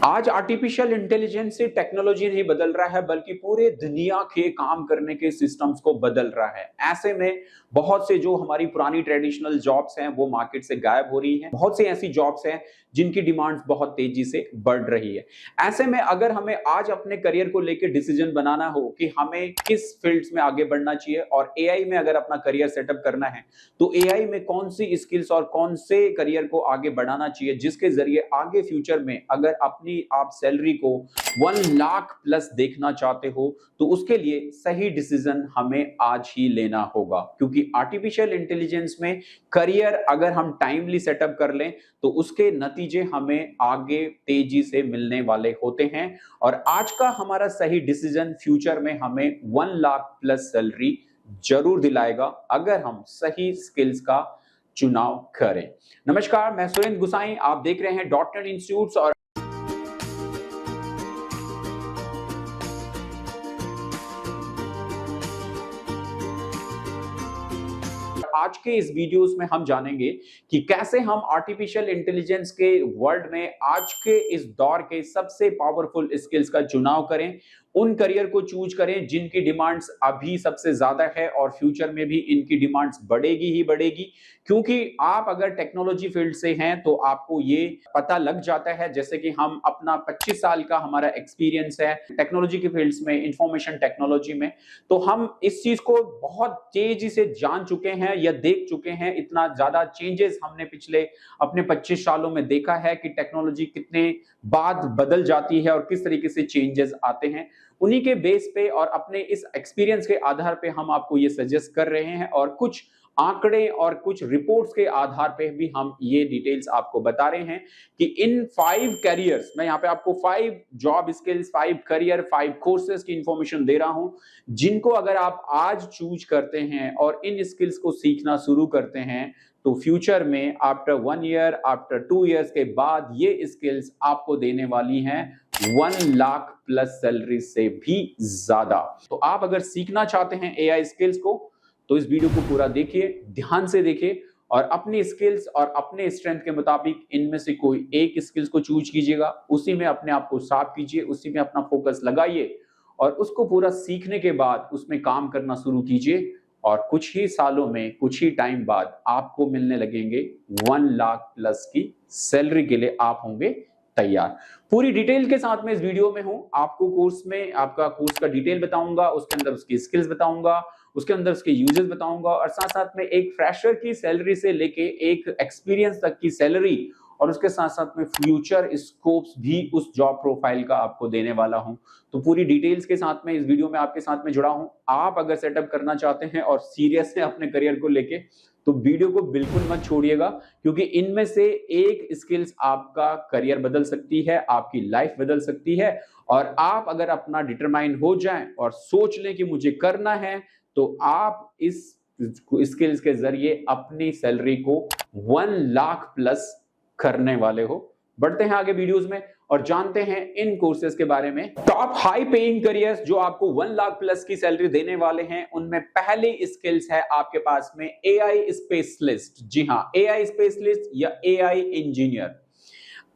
आज artificial intelligence से technology नहीं बदल रहा है बल्कि पूरे दुनिया के काम करने के सिस्टम्स को बदल रहा है। ऐसे में बहुत से जो हमारी पुरानी ट्रेडिशनल जॉब्स हैं वो मार्केट से गायब हो रही हैं। बहुत सी ऐसी जॉब्स हैं जिनकी डिमांड्स बहुत तेजी से बढ़ रही है। ऐसे में अगर हमें आज अपने करियर को लेकर डिसीजन बनाना हो कि हमें किस फील्ड्स में आगे बढ़ना चाहिए और एआई में अगर अपना करियर सेटअप करना है तो एआई में कौन सी स्किल्स और कौन से करियर को आगे बढ़ाना चाहिए जिसके जरिए आगे फ्यूचर में अगर अपनी आप सैलरी को 1 लाख प्लस देखना चाहते हो तो उसके लिए सही डिसीजन हमें आज ही लेना होगा, क्योंकि आर्टिफिशियल इंटेलिजेंस में करियर अगर हम टाइमली सेटअप कर लें तो उसके नतीजे हमें आगे तेजी से मिलने वाले होते हैं। और आज का हमारा सही डिसीजन फ्यूचर में हमें 1 लाख प्लस सैलरी जरूर दिलाएगा अगर हम सही स्किल्स का चुनाव करें। नमस्कार, मैं सुरेंद्र गुसाई, आप देख रहे हैं डॉट नेट इंस्टीट्यूट्स। और आज के इस वीडियोस में हम जानेंगे कि कैसे हम आर्टिफिशियल इंटेलिजेंस के वर्ल्ड में आज के इस दौर के सबसे पावरफुल स्किल्स का चुनाव करें, उन करियर को चूज करें जिनकी डिमांड्स अभी सबसे ज्यादा है और फ्यूचर में भी इनकी डिमांड्स बढ़ेगी ही बढ़ेगी। क्योंकि आप अगर टेक्नोलॉजी फील्ड से हैं तो आपको ये पता लग जाता है, जैसे कि हम अपना 25 साल का हमारा एक्सपीरियंस है टेक्नोलॉजी के फील्ड्स में, इंफॉर्मेशन टेक्नोलॉजी में, तो हम इस चीज को बहुत तेजी से जान चुके हैं या देख चुके हैं। इतना ज्यादा चेंजेस हमने पिछले अपने 25 सालों में देखा है कि टेक्नोलॉजी कितने बाद बदल जाती है और किस तरीके से चेंजेस आते हैं। उन्हीं के बेस पे और अपने इस एक्सपीरियंस के आधार पे हम आपको ये सजेस्ट कर रहे हैं और कुछ आंकड़े और कुछ रिपोर्ट्स के आधार पे भी हम ये डिटेल्स आपको बता रहे हैं कि इन 5 कैरियर्स, मैं यहाँ पे आपको 5 जॉब स्किल्स, 5 करियर, 5 कोर्सेज की इंफॉर्मेशन दे रहा हूं जिनको अगर आप आज चूज करते हैं और इन स्किल्स को सीखना शुरू करते हैं तो फ्यूचर में आफ्टर 1 ईयर, आफ्टर 2 ईयर्स के बाद ये स्किल्स आपको देने वाली हैं 1 लाख प्लस सैलरी से भी ज्यादा। तो आप अगर सीखना चाहते हैं एआई स्किल्स को तो इस वीडियो को पूरा देखिए, ध्यान से देखिए और अपनी स्किल्स और अपने स्ट्रेंथ के मुताबिक इनमें से कोई एक स्किल्स को चूज कीजिएगा, उसी में अपने आप को साफ कीजिए, उसी में अपना फोकस लगाइए और उसको पूरा सीखने के बाद उसमें काम करना शुरू कीजिए और कुछ ही सालों में, कुछ ही टाइम बाद आपको मिलने लगेंगे 1 लाख प्लस की सैलरी के लिए आप होंगे तैयार। पूरी डिटेल के साथ में इस वीडियो में हूं, आपको कोर्स में आपका कोर्स का डिटेल बताऊंगा, उसके अंदर उसकी स्किल्स बताऊंगा, उसके अंदर उसके यूजेस बताऊंगा और साथ साथ में एक फ्रेशर की सैलरी से लेके एक एक्सपीरियंस तक की सैलरी और उसके साथ साथ में फ्यूचर स्कोप्स भी उस जॉब प्रोफाइल का आपको देने वाला हूं। तो पूरी डिटेल्स के साथ में इस वीडियो में आपके साथ में जुड़ा हूं। आप अगर सेटअप करना चाहते हैं और सीरियस है अपने करियर को लेके तो वीडियो को बिल्कुल मत छोड़िएगा, क्योंकि इनमें से एक स्किल्स आपका करियर बदल सकती है, आपकी लाइफ बदल सकती है। और आप अगर अपना डिटरमाइन हो जाएं और सोच लें कि मुझे करना है तो आप इस स्किल्स के जरिए अपनी सैलरी को 1 लाख प्लस करने वाले हो। बढ़ते हैं आगे वीडियोस में और जानते हैं इन कोर्सेज के बारे में। टॉप हाई पेइंग करियर्स जो आपको 1 लाख प्लस की सैलरी देने वाले हैं, उनमें पहली स्किल्स है आपके पास में एआई स्पेशलिस्ट। जी हां, एआई स्पेशलिस्ट या एआई इंजीनियर।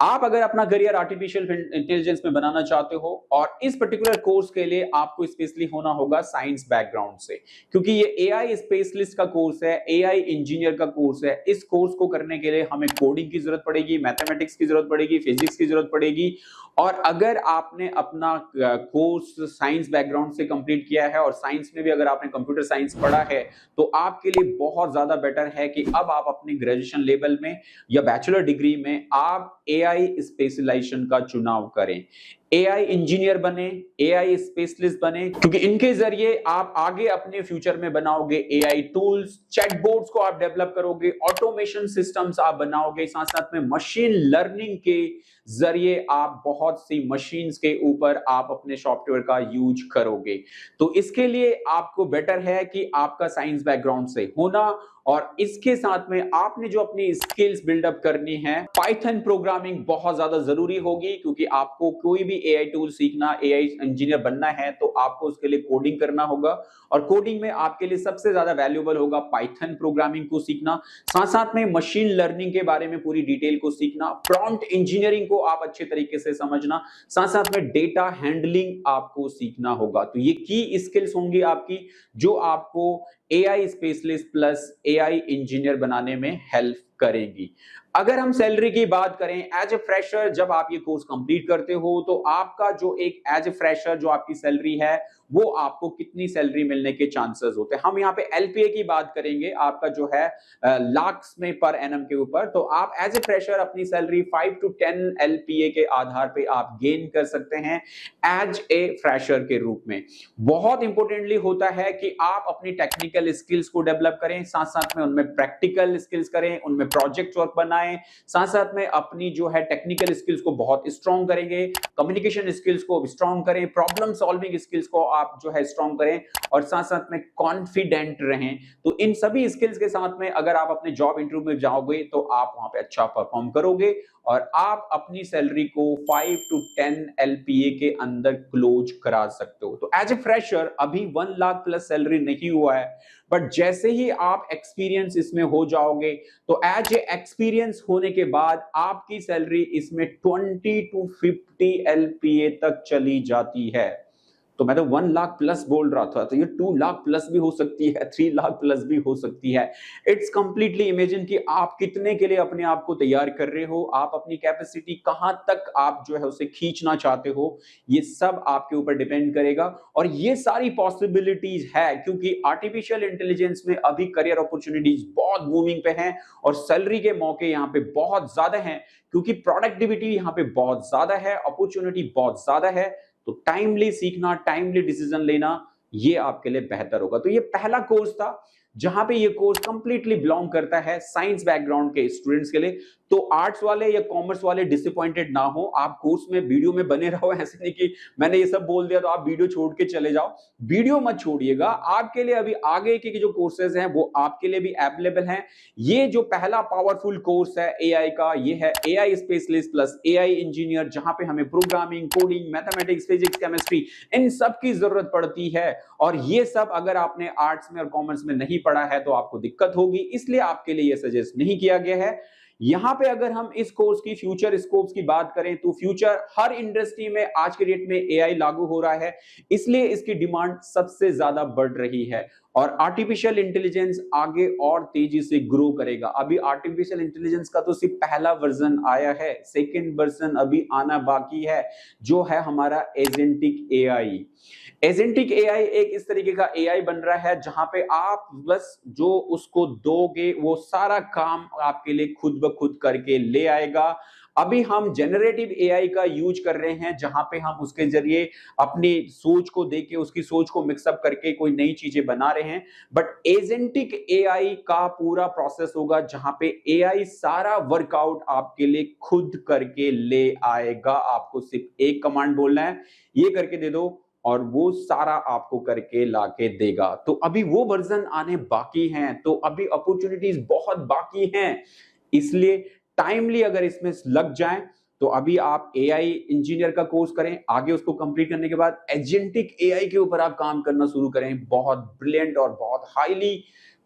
आप अगर अपना करियर आर्टिफिशियल इंटेलिजेंस में बनाना चाहते हो और इस पर्टिकुलर कोर्स के लिए आपको स्पेशली होना होगा साइंस बैकग्राउंड से, क्योंकि ये एआई स्पेशलिस्ट का कोर्स है, एआई इंजीनियर का कोर्स है। इस कोर्स को करने के लिए हमें कोडिंग की जरूरत पड़ेगी, मैथमेटिक्स की जरूरत पड़ेगी, फिजिक्स की जरूरत पड़ेगी। और अगर आपने अपना कोर्स साइंस बैकग्राउंड से कंप्लीट किया है और साइंस में भी अगर आपने कंप्यूटर साइंस पढ़ा है तो आपके लिए बहुत ज्यादा बेटर है कि अब आप अपने ग्रेजुएशन लेवल में या बैचलर डिग्री में आप एआई स्पेशलाइजेशन का चुनाव करें, एआई इंजीनियर बने, एआई स्पेशलिस्ट बने, क्योंकि इनके जरिए आप आगे अपने फ्यूचर में बनाओगे एआई टूल्स, चैटबॉट्स को आप डेवलप करोगे, ऑटोमेशन सिस्टम्स आप बनाओगे, साथ साथ में मशीन लर्निंग के जरिए आप बहुत सी मशीन्स के ऊपर आप अपने सॉफ्टवेयर का यूज करोगे। तो इसके लिए आपको बेटर है कि आपका साइंस बैकग्राउंड से होना और इसके साथ में आपने जो अपनी स्किल्स बिल्डअप करनी है, पाइथन प्रोग्रामिंग बहुत ज्यादा जरूरी होगी, क्योंकि आपको कोई भी एआई टूल सीखना, एआई इंजीनियर बनना है तो आपको उसके लिए कोडिंग करना होगा, और कोडिंग में आपके लिए सबसे ज्यादा वैल्यूएबल होगा पाइथन प्रोग्रामिंग को सीखना। साथ साथ में मशीन लर्निंग के बारे में पूरी डिटेल को सीखना, प्रॉम्प्ट इंजीनियरिंग को आप अच्छे तरीके से समझना, साथ साथ में डेटा हैंडलिंग आपको सीखना होगा। तो ये की स्किल्स होंगी आपकी, जो आपको AI specialist plus AI engineer बनाने में हेल्प करेंगी। अगर हम सैलरी की बात करें, एज ए फ्रेशर जब आप ये कोर्स कंप्लीट करते हो तो आपका जो एक एज ए फ्रेशर जो आपकी सैलरी है, वो आपको कितनी सैलरी मिलने के चांसेस होते हैं। हम यहाँ पे एलपीए की बात करेंगे, आपका जो है लाख्स में पर एनम के ऊपर। तो आप एज ए फ्रेशर अपनी सैलरी 5 to 10 एलपीए के आधार पे आप गेन कर सकते हैं एज ए फ्रेशर के रूप में। बहुत इंपॉर्टेंटली होता है कि आप अपनी टेक्निकल स्किल्स को डेवलप करें, साथ साथ में उनमें प्रैक्टिकल स्किल्स करें, उनमें प्रोजेक्ट वर्क बनाएं, साथ साथ में अपनी जो है टेक्निकल स्किल्स को बहुत स्ट्रॉन्ग करेंगे, कम्युनिकेशन स्किल्स को स्ट्रॉन्ग करें, प्रॉब्लम सॉल्विंग स्किल्स को आप जो है स्ट्रॉन्ग करें, और साथ साथ में कॉन्फिडेंट रहें। तो इन सभी स्किल्स के साथ में अगर आप अपने जॉब इंटरव्यू में जाओगे तो आप वहां पे अच्छा परफॉर्म करोगे और आप अपनी सैलरी को 5 to 10 एलपीए के अंदर क्लोज करा सकते हो। तो एज ए फ्रेशर अभी 1 लाख प्लस सैलरी नहीं हुआ है, बट जैसे ही आप एक्सपीरियंस इसमें हो जाओगे तो एज ए एक्सपीरियंस होने के बाद आपकी सैलरी इसमें 20 to 50 एलपीए तक चली जाती है। तो मैं तो 1 लाख प्लस बोल रहा था, तो ये 2 लाख प्लस भी हो सकती है, 3 लाख प्लस भी हो सकती है। इट्स कंप्लीटली इमेजिन कि आप कितने के लिए अपने आप को तैयार कर रहे हो, आप अपनी कैपेसिटी कहां तक आप जो है उसे खींचना चाहते हो, ये सब आपके ऊपर डिपेंड करेगा। और ये सारी पॉसिबिलिटीज है क्योंकि आर्टिफिशियल इंटेलिजेंस में अभी करियर अपॉर्चुनिटीज बहुत बूमिंग पे हैं और सैलरी के मौके यहाँ पे बहुत ज्यादा हैं, क्योंकि प्रोडक्टिविटी यहाँ पे बहुत ज्यादा है, अपॉर्चुनिटी बहुत ज्यादा है। तो टाइमली सीखना, टाइमली डिसीजन लेना, ये आपके लिए बेहतर होगा। तो ये पहला कोर्स था जहां पे ये कोर्स कंप्लीटली बिलोंग करता है साइंस बैकग्राउंड के स्टूडेंट्स के लिए। तो आर्ट्स वाले या कॉमर्स वाले डिसअपॉइंटेड ना हो, आप कोर्स में वीडियो में बने रहो। ऐसे नहीं कि मैंने ये सब बोल दिया तो आप वीडियो छोड़ के चले जाओ, वीडियो मत छोड़िएगा। आपके लिए अभी आगे के जो कोर्सेज हैं वो आपके लिए भी अवेलेबल हैं। ये जो पहला पावरफुल कोर्स है एआई का, ये है AI specialist plus AI engineer, जहां पे हमें programming, coding, mathematics, physics, chemistry, इन सब की जरूरत पड़ती है। और ये सब अगर आपने आर्ट्स में और कॉमर्स में नहीं पढ़ा है तो आपको दिक्कत होगी, इसलिए आपके लिए ये सजेस्ट नहीं किया गया है। यहां पे अगर हम इस कोर्स की फ्यूचर स्कोप्स की बात करें तो फ्यूचर हर इंडस्ट्री में आज के डेट में एआई लागू हो रहा है, इसलिए इसकी डिमांड सबसे ज्यादा बढ़ रही है और आर्टिफिशियल इंटेलिजेंस आगे और तेजी से ग्रो करेगा। अभी आर्टिफिशियल इंटेलिजेंस का तो सिर्फ पहला वर्जन आया है, सेकंड वर्जन अभी आना बाकी है, जो है हमारा एजेंटिक एआई। एजेंटिक एआई एक इस तरीके का एआई बन रहा है जहां पे आप बस जो उसको दोगे वो सारा काम आपके लिए खुद ब खुद करके ले आएगा। अभी हम जनरेटिव एआई का यूज कर रहे हैं जहां पे हम उसके जरिए अपनी सोच को देके उसकी सोच को मिक्सअप करके कोई नई चीजें बना रहे हैं। बट एजेंटिक एआई का पूरा प्रोसेस होगा जहां पे एआई सारा वर्कआउट आपके लिए खुद करके ले आएगा। आपको सिर्फ एक कमांड बोलना है, ये करके दे दो, और वो सारा आपको करके लाके देगा। तो अभी वो वर्जन आने बाकी हैं, तो अभी अपॉर्चुनिटीज बहुत बाकी हैं, इसलिए टाइमली अगर इसमें लग जाएं तो अभी आप एआई इंजीनियर का कोर्स करें, आगे उसको कंप्लीट करने के बाद एजेंटिक एआई के ऊपर आप काम करना शुरू करें। बहुत ब्रिलियंट और बहुत हाईली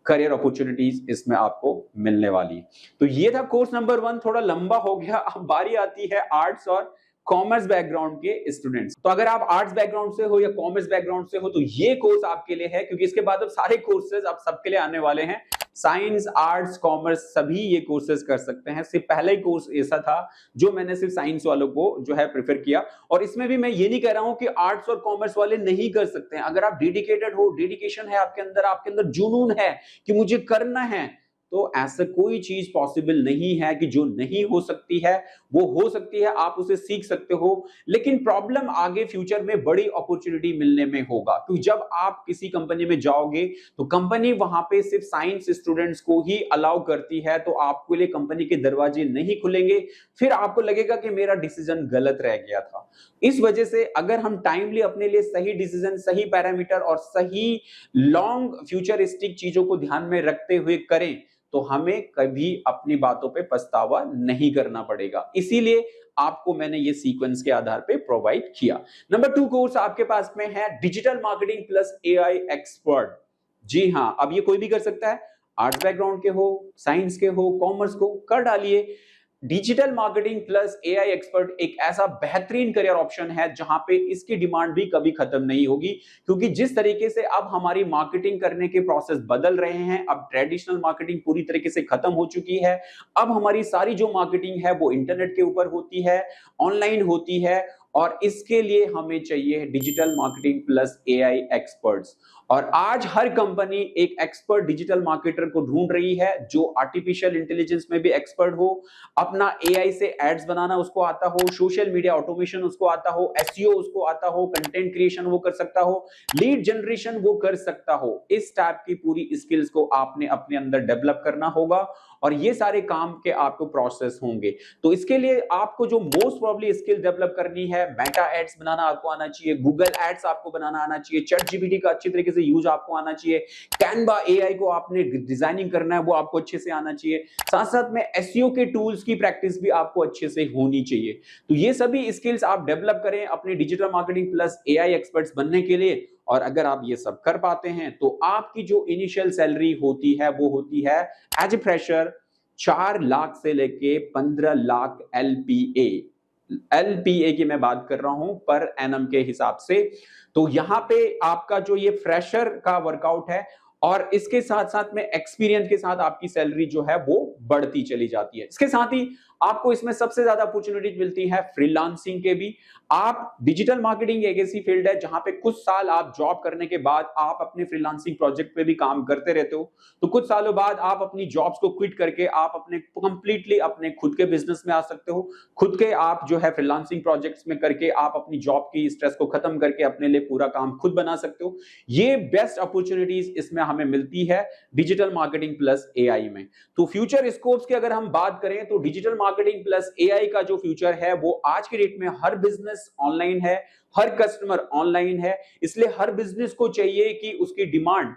करियर अपॉर्चुनिटीज इसमें आपको मिलने वाली। तो ये था कोर्स नंबर 1, थोड़ा लंबा हो गया। अब बारी आती है आर्ट्स और कॉमर्स बैकग्राउंड के स्टूडेंट्स। तो अगर आप आर्ट्स बैकग्राउंड से हो या कॉमर्स बैकग्राउंड से हो तो ये कोर्स आपके लिए है, क्योंकि इसके बाद अब सारे कोर्सेज आप सबके लिए आने वाले हैं। साइंस, आर्ट्स, कॉमर्स सभी ये कोर्सेज कर सकते हैं। सिर्फ पहला ही कोर्स ऐसा था जो मैंने सिर्फ साइंस वालों को जो है प्रेफर किया, और इसमें भी मैं ये नहीं कह रहा हूं कि आर्ट्स और कॉमर्स वाले नहीं कर सकते हैं। अगर आप डेडिकेटेड हो, डेडिकेशन है आपके अंदर जुनून है कि मुझे करना है, तो ऐसा कोई चीज पॉसिबल नहीं है कि जो नहीं हो सकती है वो हो सकती है, आप उसे सीख सकते हो। लेकिन प्रॉब्लम आगे फ्यूचर में बड़ी अपॉर्चुनिटी मिलने में होगा, क्योंकि जब आप किसी कंपनी में जाओगे तो कंपनी वहां पे सिर्फ साइंस स्टूडेंट्स को ही अलाउ करती है, तो आपके लिए कंपनी के दरवाजे नहीं खुलेंगे, फिर आपको लगेगा कि मेरा डिसीजन गलत रह गया था। इस वजह से अगर हम टाइमली अपने लिए सही डिसीजन, सही पैरामीटर और सही लॉन्ग फ्यूचरिस्टिक चीजों को ध्यान में रखते हुए करें तो हमें कभी अपनी बातों पे पछतावा नहीं करना पड़ेगा। इसीलिए आपको मैंने ये सीक्वेंस के आधार पे प्रोवाइड किया। नंबर 2 कोर्स आपके पास में है digital marketing plus AI expert. जी हां, अब ये कोई भी कर सकता है, आर्ट्स बैकग्राउंड के हो, साइंस के हो, कॉमर्स को कर डालिए। Digital marketing plus AI expert एक ऐसा बेहतरीन करियर ऑप्शन है जहां पे इसकी डिमांड भी कभी खत्म नहीं होगी, क्योंकि जिस तरीके से अब हमारी मार्केटिंग करने के प्रोसेस बदल रहे हैं, अब ट्रेडिशनल मार्केटिंग पूरी तरीके से खत्म हो चुकी है। अब हमारी सारी जो मार्केटिंग है वो इंटरनेट के ऊपर होती है, ऑनलाइन होती है, और इसके लिए हमें चाहिए digital marketing plus AI experts. और आज हर कंपनी एक एक्सपर्ट डिजिटल मार्केटर को ढूंढ रही है जो आर्टिफिशियल इंटेलिजेंस में भी एक्सपर्ट हो, अपना एआई से एड्स बनाना उसको आता हो, सोशल मीडिया ऑटोमेशन उसको आता हो, एसईओ उसको आता हो, कंटेंट क्रिएशन वो कर सकता हो, लीड जनरेशन वो कर सकता हो। इस टाइप की पूरी स्किल्स को आपने अपने अंदर डेवलप करना होगा, और ये सारे काम के आपको प्रोसेस होंगे। तो इसके लिए आपको जो मोस्ट प्रोबेबली स्किल डेवलप करनी है, मेटा एड्स बनाना आपको आना चाहिए, गूगल एड्स आपको बनाना आना चाहिए, चैट जीपीटी का अच्छी तरीके से यूज आपको आना चाहिए, कैनवा एआई को आपने डिजाइनिंग करना है वो आपको अच्छे से आना चाहिए, साथ साथ में एसईओ के टूल्स की प्रैक्टिस भी आपको अच्छे से होनी चाहिए। तो ये सभी स्किल्स आप डेवलप करें अपने digital marketing plus AI experts बनने के लिए। और अगर आप ये सब कर पाते हैं तो आपकी जो इनिशियल सैलरी होती है वो होती है एज ए फ्रेशर 4 लाख से लेके 15 लाख एलपीए। एलपीए की मैं बात कर रहा हूं पर एनम के हिसाब से। तो यहां पे आपका जो ये फ्रेशर का वर्कआउट है, और इसके साथ साथ में एक्सपीरियंस के साथ आपकी सैलरी जो है वो बढ़ती चली जाती है। इसके साथ ही आपको इसमें सबसे ज्यादा अपॉर्चुनिटी मिलती है फ्रीलांसिंग के भी। आप डिजिटल मार्केटिंग एक ऐसी फील्ड है जहां पे कुछ साल आप जॉब करने के बाद आप अपने फ्रीलांसिंग प्रोजेक्ट पे भी काम करते रहते हो, तो कुछ सालों बाद आप अपनी जॉब्स को क्विट करके आप अपने कंप्लीटली अपने खुद के बिजनेस में आ सकते हो। खुद के आप जो है फ्रीलांसिंग प्रोजेक्ट्स में करके आप अपनी जॉब की स्ट्रेस को खत्म करके अपने लिए पूरा काम खुद बना सकते हो। ये बेस्ट अपॉर्चुनिटीज इसमें हमें मिलती है डिजिटल मार्केटिंग प्लस एआई में। तो फ्यूचर स्कोप्स की अगर हम बात करें तो डिजिटल मार्केटिंग प्लस एआई का जो फ्यूचर है वो आज के डेट में हर बिजनेस ऑनलाइन है, हर कस्टमर ऑनलाइन है, इसलिए हर बिजनेस को चाहिए कि उसकी डिमांड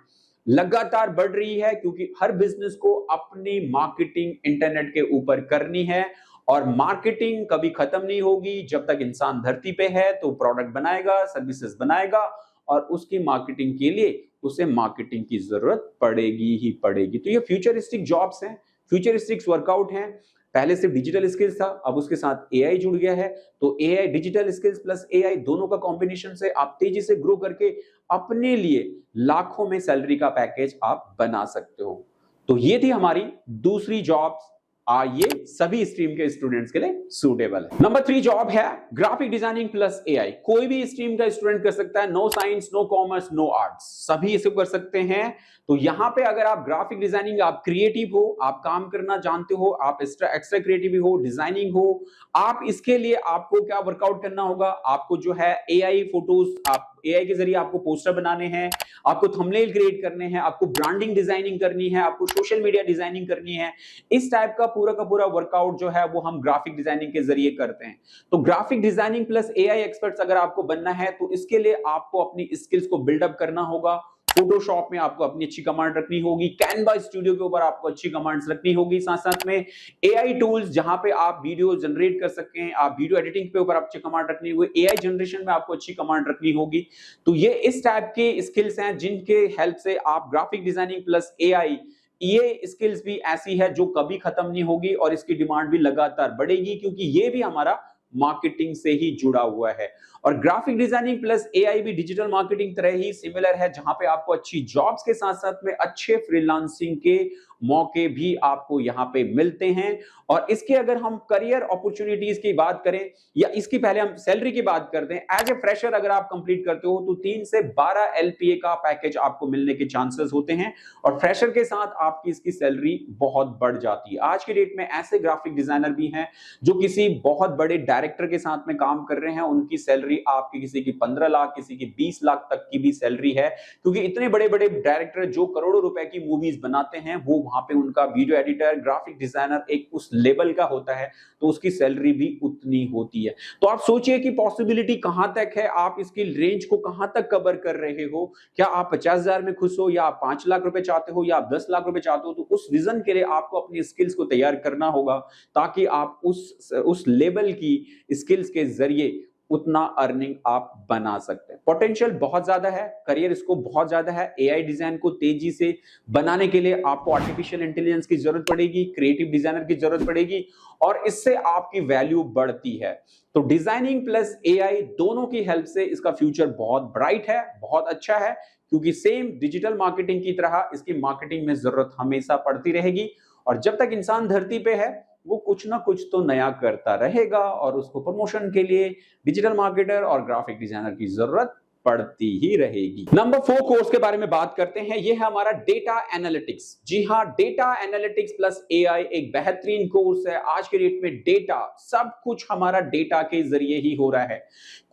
लगातार बढ़ रही है, क्योंकि हर बिजनेस को अपनी मार्केटिंग इंटरनेट के ऊपर करनी है। और मार्केटिंग कभी खत्म नहीं होगी जब तक इंसान धरती पे है, तो प्रोडक्ट बनाएगा, सर्विसेज बनाएगा, और उसकी मार्केटिंग के लिए उसे मार्केटिंग की जरूरत पड़ेगी ही पड़ेगी। तो ये फ्यूचरिस्टिक जॉब्स हैं, फ्यूचरिस्टिक वर्कआउट हैं। पहले सिर्फ डिजिटल स्किल्स था, अब उसके साथ एआई जुड़ गया है। तो AI, digital skills plus AI दोनों का कॉम्बिनेशन से आप तेजी से ग्रो करके अपने लिए लाखों में सैलरी का पैकेज आप बना सकते हो। तो ये थी हमारी दूसरी जॉब्स, ये सभी स्ट्रीम के स्टूडेंट्स के लिए सूटेबल है। नंबर 3 जॉब है ग्राफिक डिजाइनिंग प्लस एआई। कोई भी स्ट्रीम का स्टूडेंट कर सकता है, no science, no commerce, no arts, सभी इसे कर सकते हैं। तो यहां पे अगर आप ग्राफिक डिजाइनिंग, आप क्रिएटिव हो, आप काम करना जानते हो, आप एक्स्ट्रा क्रिएटिव हो, डिजाइनिंग हो, आप इसके लिए आपको क्या वर्कआउट करना होगा, आपको जो है एआई फोटोज, आप एआई के जरिए आपको पोस्टर बनाने हैं, आपको थंबनेल क्रिएट करने हैं, आपको ब्रांडिंग डिजाइनिंग करनी है, आपको सोशल मीडिया डिजाइनिंग करनी है। इस टाइप का पूरा वर्कआउट जो है वो हम ग्राफिक डिजाइनिंग के जरिए करते हैं। तो graphic designing plus AI experts अगर आपको बनना है तो इसके लिए आपको अपनी स्किल्स को बिल्डअप करना होगा। फोटोशॉप में आपको अपनी अच्छी कमांड रखनी होगी, कैनवा स्टूडियो के ऊपर आपको अच्छी कमांड्स रखनी होगी, साथ साथ में एआई टूल्स जहां पे आप वीडियो जनरेट कर सकें, आप वीडियो एडिटिंग पे ऊपर अच्छी कमांड रखनी होगी, एआई जनरेशन में आपको अच्छी कमांड रखनी होगी। तो ये इस टाइप के स्किल्स हैं जिनके हेल्प से आप ग्राफिक डिजाइनिंग प्लस एआई, ये स्किल्स भी ऐसी है जो कभी खत्म नहीं होगी और इसकी डिमांड भी लगातार बढ़ेगी, क्योंकि ये भी हमारा मार्केटिंग से ही जुड़ा हुआ है। और ग्राफिक डिजाइनिंग प्लस एआई भी डिजिटल मार्केटिंग तरह ही सिमिलर है, जहां पे आपको अच्छी जॉब्स के साथ साथ में अच्छे फ्रीलांसिंग के मौके भी आपको यहाँ पे मिलते हैं। और इसके अगर हम करियर अपॉर्चुनिटीज की बात करें या इसकी पहले हम सैलरी की बात करते हैं, एज ए फ्रेशर अगर आप कंप्लीट करते हो तो 3 से 12 एलपीए का पैकेज आपको मिलने के चांसेस होते हैं और फ्रेशर के साथ आपकी इसकी सैलरी बहुत बढ़ जाती है। आज के डेट में ऐसे ग्राफिक डिजाइनर भी हैं जो किसी बहुत बड़े डायरेक्टर के साथ में काम कर रहे हैं, उनकी सैलरी आपकी किसी की 15 लाख, किसी की 20 लाख तक की भी सैलरी है, क्योंकि इतने बड़े बड़े डायरेक्टर जो करोड़ों रुपए की मूवीज बनाते हैं वो वहां पे उनका वीडियो एडिटर, ग्राफिक डिजाइनर एक उस लेवल का होता है, तो उसकी सैलरी भी उतनी होती है। तो आप सोचिए कि पॉसिबिलिटी कहां तक है, आप इसकी रेंज को कहां तक कवर कर रहे हो। क्या आप 50,000 में खुश हो या आप 5 लाख रुपए चाहते हो या आप 10 लाख रुपए चाहते हो, तो उस विजन के लिए आपको अपनी स्किल्स को तैयार करना होगा ताकि आप उस लेवल की स्किल्स के जरिए उतना अर्निंग आप बना सकते हैं। पोटेंशियल बहुत ज्यादा है, करियर इसको बहुत ज्यादा है। एआई डिजाइन को तेजी से बनाने के लिए आपको आर्टिफिशियल इंटेलिजेंस की जरूरत पड़ेगी, क्रिएटिव डिजाइनर की जरूरत पड़ेगी और इससे आपकी वैल्यू बढ़ती है। तो डिजाइनिंग प्लस एआई दोनों की हेल्प से इसका फ्यूचर बहुत ब्राइट है, बहुत अच्छा है, क्योंकि सेम डिजिटल मार्केटिंग की तरह इसकी मार्केटिंग में जरूरत हमेशा पड़ती रहेगी और जब तक इंसान धरती पे है वो कुछ ना कुछ तो नया करता रहेगा और उसको प्रमोशन के लिए डिजिटल मार्केटर और ग्राफिक डिजाइनर की जरूरत पड़ती ही रहेगी। नंबर 4 कोर्स के बारे में बात करते हैं, यह है हमारा डेटा एनालिटिक्स। जी हां, डेटा एनालिटिक्स प्लस एआई एक बेहतरीन कोर्स है। आज के डेट में डेटा, सब कुछ हमारा डेटा के जरिए ही हो रहा है।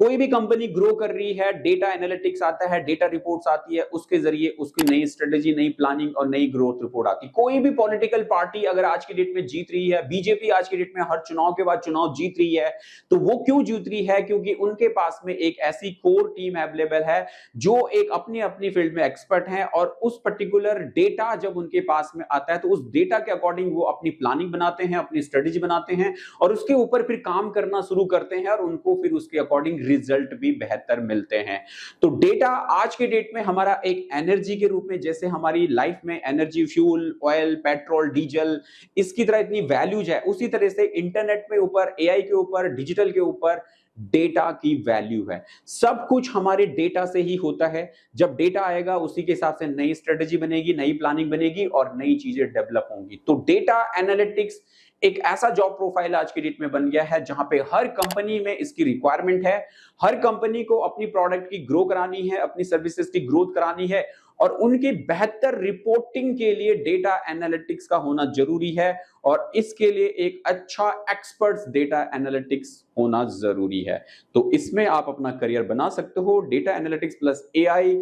कोई भी कंपनी ग्रो कर रही है, डेटा एनालिटिक्स आता है, डेटा रिपोर्ट्स आती है, उसके जरिए उसकी नई स्ट्रेटेजी, नई प्लानिंग और नई ग्रोथ रिपोर्ट आती है। कोई भी पॉलिटिकल पार्टी अगर आज की डेट में जीत रही है, बीजेपी आज की डेट में हर चुनाव के बाद चुनाव जीत रही है, तो वो क्यों जीत रही है? क्योंकि उनके पास में एक ऐसी कोर टीम अवेलेबल है जो एक अपनी अपनी फील्ड में एक्सपर्ट हैं और उस पर्टिकुलर डेटा जब उनके पास में आता है तो उस डेटा के अकॉर्डिंग वो अपनी प्लानिंग बनाते हैं, अपनी स्ट्रेटेजी बनाते हैं और उसके ऊपर फिर काम करना शुरू करते हैं और उनको फिर उसके अकॉर्डिंग रिजल्ट भी बेहतर मिलते हैं। तो डेटा आज के डेट में हमारा एक एनर्जी के रूप में, जैसे हमारी लाइफ में energy, fuel, oil, petrol, diesel, इसकी तरह इतनी वैल्यूज है, उसी तरह से इंटरनेट में ऊपर, एआई के ऊपर, डिजिटल के ऊपर डेटा की वैल्यू है। सब कुछ हमारे डेटा से ही होता है। जब डेटा आएगा उसी के हिसाब से नई स्ट्रेटेजी बनेगी, नई प्लानिंग बनेगी और नई चीजें डेवलप होंगी। तो डेटा एनालिटिक्स एक ऐसा जॉब प्रोफाइल आज की डेट में बन गया है जहां पे हर कंपनी में इसकी रिक्वायरमेंट है। हर कंपनी को अपनी प्रोडक्ट की ग्रो करानी है, अपनी सर्विसेज की ग्रोथ करानी है और उनकी बेहतर रिपोर्टिंग के लिए डेटा एनालिटिक्स का होना जरूरी है और इसके लिए एक अच्छा एक्सपर्ट्स डेटा एनालिटिक्स होना जरूरी है। तो इसमें आप अपना करियर बना सकते हो। डेटा एनालिटिक्स प्लस एआई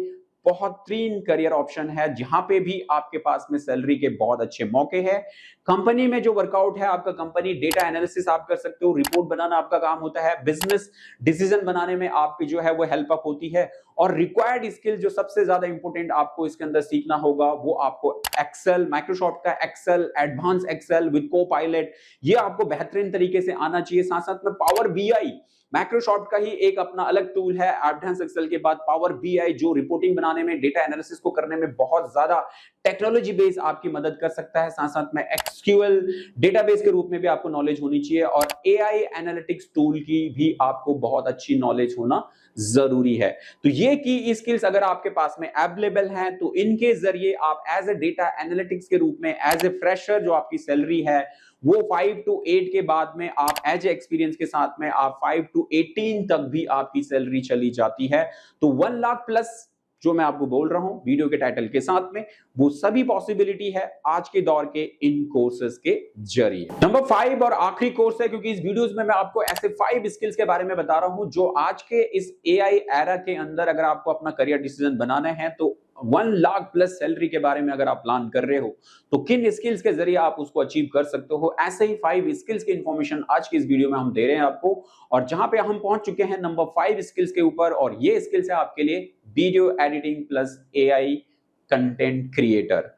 बेहतरीन करियर ऑप्शन है जहां पे भी आपके पास में सैलरी के बहुत अच्छे मौके हैं। कंपनी में जो वर्कआउट है आपका, कंपनी डेटा एनालिसिस आप कर सकते हो, रिपोर्ट बनाना आपका काम होता है, बिजनेस डिसीजन बनाने में आपकी जो है वो हेल्प अप होती है और रिक्वायर्ड स्किल जो सबसे ज्यादा इंपॉर्टेंट आपको इसके अंदर सीखना होगा वो आपको एक्सेल, माइक्रोसॉफ्ट का Excel, advance Excel with Copilot, ये आपको बेहतरीन तरीके से आना चाहिए। साथ साथ में पावर बीआई, माइक्रोसॉफ्ट का ही एक अपना अलग टूल है एडवांस एक्सेल के बाद पावर बीआई, जो रिपोर्टिंग बनाने में, डेटा एनालिसिस को करने में बहुत ज्यादा टेक्नोलॉजी बेस आपकी मदद कर सकता है। साथ साथ में एसक्यूएल डेटाबेस के रूप में भी आपको नॉलेज होनी चाहिए और एआई एनालिटिक्स टूल की भी आपको बहुत अच्छी नॉलेज होना जरूरी है। तो ये की स्किल्स अगर आपके पास में अवेलेबल हैं तो इनके जरिए आप एज ए डेटा एनालिटिक्स के रूप में, एज ए फ्रेशर, जो आपकी सैलरी है वो 5 to 8 के बाद में आप एज एक्सपीरियंस के साथ में आप 5 to 18 तक भी आपकी सैलरी चली जाती है। तो 1 लाख प्लस जो मैं आपको बोल रहा हूं वीडियो के टाइटल के साथ में, वो सभी पॉसिबिलिटी है आज के दौर के इन कोर्सेज के जरिए। नंबर 5 और आखिरी कोर्स है, क्योंकि इस वीडियोस में मैं आपको ऐसे 5 स्किल्स के बारे में बता रहा हूं जो आज के इस एआई एरा के अंदर अगर आपको अपना करियर डिसीजन बनाना है तो 1 लाख प्लस सैलरी के बारे में अगर आप प्लान कर रहे हो तो किन स्किल्स के जरिए आप उसको अचीव कर सकते हो। ऐसे ही 5 स्किल्स की इंफॉर्मेशन आज की इस वीडियो में हम दे रहे हैं आपको और जहां पे हम पहुंच चुके हैं नंबर 5 स्किल्स के ऊपर और ये स्किल्स है आपके लिए video editing plus AI content creator.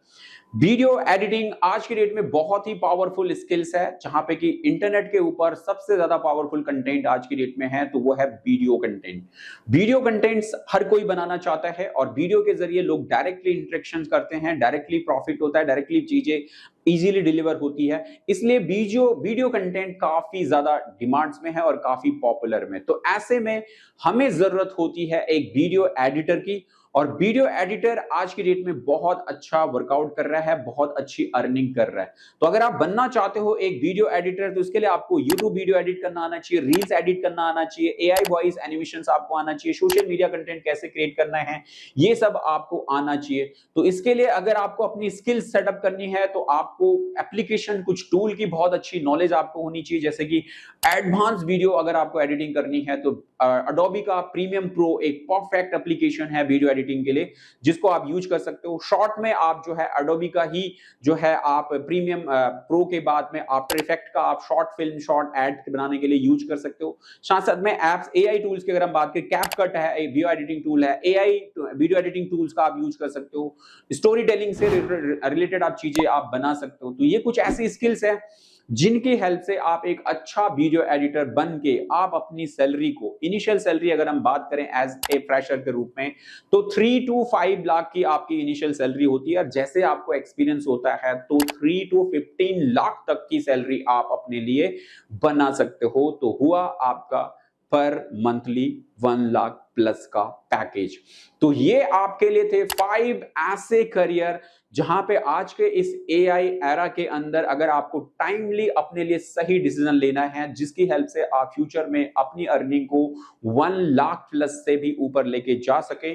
Video editing आज की डेट में बहुत ही पावरफुल स्किल्स है, जहां पे कि इंटरनेट के ऊपर सबसे ज्यादा पावरफुल कंटेंट आज की डेट में है तो वो है वीडियो कंटेंट। वीडियो कंटेंट्स हर कोई बनाना चाहता है और वीडियो के जरिए लोग डायरेक्टली इंटरेक्शन करते हैं, डायरेक्टली प्रॉफिट होता है, डायरेक्टली चीजें इजीली डिलीवर होती है। इसलिए वीडियो वीडियो कंटेंट काफी ज्यादा डिमांड्स में है और काफी पॉपुलर में। तो ऐसे में हमें जरूरत होती है एक वीडियो एडिटर की, और वीडियो एडिटर आज की डेट में बहुत अच्छा वर्कआउट कर रहा है, बहुत अच्छी अर्निंग कर रहा है। तो अगर आप बनना चाहते हो एक वीडियो एडिटर, तो इसके लिए आपको यूट्यूब वीडियो एडिट करना आना चाहिए, रील्स एडिट करना आना चाहिए, एआई वॉइस एनिमेशंस आपको आना चाहिए, सोशल मीडिया कंटेंट कैसे क्रिएट करना है ये सब आपको आना चाहिए। तो इसके लिए अगर आपको अपनी स्किल्स सेटअप करनी है तो आपको एप्लीकेशन, कुछ टूल की बहुत अच्छी नॉलेज आपको होनी चाहिए, जैसे कि एडवांस वीडियो अगर आपको एडिटिंग करनी है तो अडोबी का प्रीमियम प्रो एक परफेक्ट एप्लीकेशन है वीडियो एडिटिंग के लिए, जिसको आप यूज कर सकते हो। शॉर्ट में आप जो है अडोबी का ही जो है आप प्रीमियम प्रो के बाद में आफ्टर इफेक्ट का आप शॉर्ट फिल्म, शॉर्ट एड बनाने के लिए यूज कर सकते हो। साथ साथ में एप्स, एआई टूल्स की अगर हम बात करें, कैपकट है एक वीडियो एडिटिंग टूल है, एआई वीडियो एडिटिंग टूल्स का आप यूज कर सकते हो। स्टोरी टेलिंग से रिलेटेड आप चीजें आप बना सकते हो। तो ये कुछ ऐसी स्किल्स है जिनकी हेल्प से आप एक अच्छा वीडियो एडिटर बन के आप अपनी सैलरी को, इनिशियल सैलरी अगर हम बात करें एज ए फ्रेशर के रूप में, तो 3 to 5 लाख की आपकी इनिशियल सैलरी होती है। और जैसे आपको एक्सपीरियंस होता है तो 3 to 15 लाख तक की सैलरी आप अपने लिए बना सकते हो। तो हुआ आपका पर मंथली 1 लाख प्लस का पैकेज। तो ये आपके लिए थे 5 ऐसे करियर जहां पे आज के इस एआई एरा के अंदर अगर आपको टाइमली अपने लिए सही डिसीजन लेना है, जिसकी हेल्प से आप फ्यूचर में अपनी अर्निंग को 1 लाख प्लस से भी ऊपर लेके जा सके,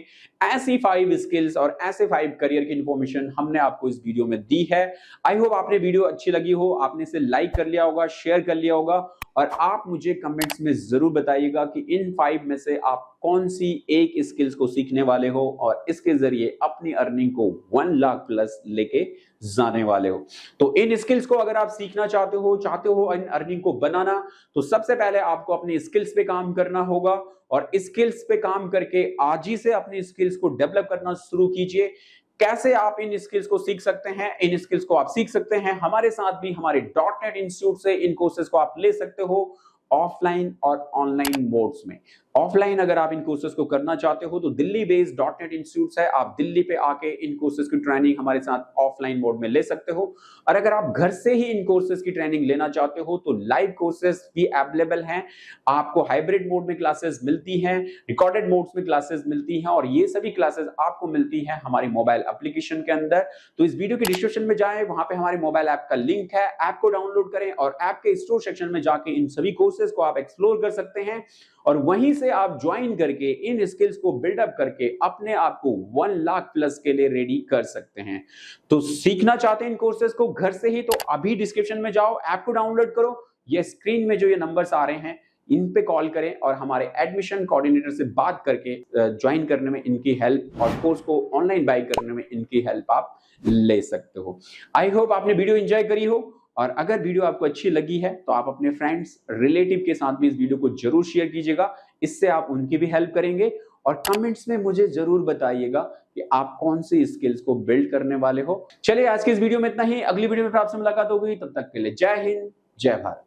ऐसी 5 स्किल्स और ऐसे 5 करियर की इंफॉर्मेशन हमने आपको इस वीडियो में दी है। आई होप आपने वीडियो अच्छी लगी हो, आपने इसे लाइक कर लिया होगा, शेयर कर लिया होगा, और आप मुझे कमेंट्स में जरूर बताइएगा कि इन 5 में से आप कौन सी एक स्किल्स को सीखने वाले हो और इसके जरिए अपनी अर्निंग को 1 लाख प्लस लेके जाने वाले हो। तो इन स्किल्स को अगर आप सीखना चाहते हो इन अर्निंग को बनाना, तो सबसे पहले आपको अपनी स्किल्स पे काम करना होगा, और स्किल्स पे काम करके आज ही से अपनी स्किल्स को डेवलप करना शुरू कीजिए। कैसे आप इन स्किल्स को सीख सकते हैं? इन स्किल्स को आप सीख सकते हैं हमारे साथ भी, हमारे .NET इंस्टीट्यूट से इन कोर्सेज को आप ले सकते हो ऑफलाइन और ऑनलाइन मोड्स में। ऑफलाइन अगर आप इन कोर्सेज को करना चाहते हो तो दिल्ली बेस्ड .NET इंस्टीट्यूट है, आप दिल्ली पे आके इन कोर्सेज की ट्रेनिंग हमारे साथ ऑफलाइन मोड में ले सकते हो। और अगर आप घर से ही इन कोर्सेज की ट्रेनिंग लेना चाहते हो तो लाइव कोर्सेज भी अवेलेबल हैं। आपको हाइब्रिड मोड में क्लासेस मिलती हैं, रिकॉर्डेड मोड्स में क्लासेस मिलती हैं, और ये सभी क्लासेस आपको मिलती हैं हमारी मोबाइल एप्लीकेशन के अंदर। तो इस वीडियो की डिस्क्रिप्शन में जाएं, वहां पे हमारे मोबाइल ऐप का लिंक है, ऐप को डाउनलोड करें और ऐप के स्टोर सेक्शन में जाके इन सभी कोर्सेज को आप एक्सप्लोर कर सकते हैं, और वहीं से आप ज्वाइन करके इन स्किल्स को बिल्डअप करके अपने आप को 1 लाख प्लस के लिए रेडी कर सकते हैं। तो सीखना चाहते हैं इन कोर्सेज को घर से ही, तो अभी डिस्क्रिप्शन में जाओ, ऐप को डाउनलोड करो, ये स्क्रीन में जो ये नंबर्स आ रहे हैं इन पे कॉल करें और हमारे एडमिशन कोऑर्डिनेटर से बात करके ज्वाइन करने में इनकी हेल्प और कोर्स को ऑनलाइन बाय करने में इनकी हेल्प आप ले सकते हो। आई होप आपने वीडियो एंजॉय करी हो, और अगर वीडियो आपको अच्छी लगी है तो आप अपने फ्रेंड्स, रिलेटिव के साथ भी इस वीडियो को जरूर शेयर कीजिएगा, इससे आप उनकी भी हेल्प करेंगे। और कमेंट्स में मुझे जरूर बताइएगा कि आप कौन सी स्किल्स को बिल्ड करने वाले हो। चलिए आज की इस वीडियो में इतना ही, अगली वीडियो में फिर आपसे मुलाकात होगी, तब तक के लिए जय हिंद, जय भारत।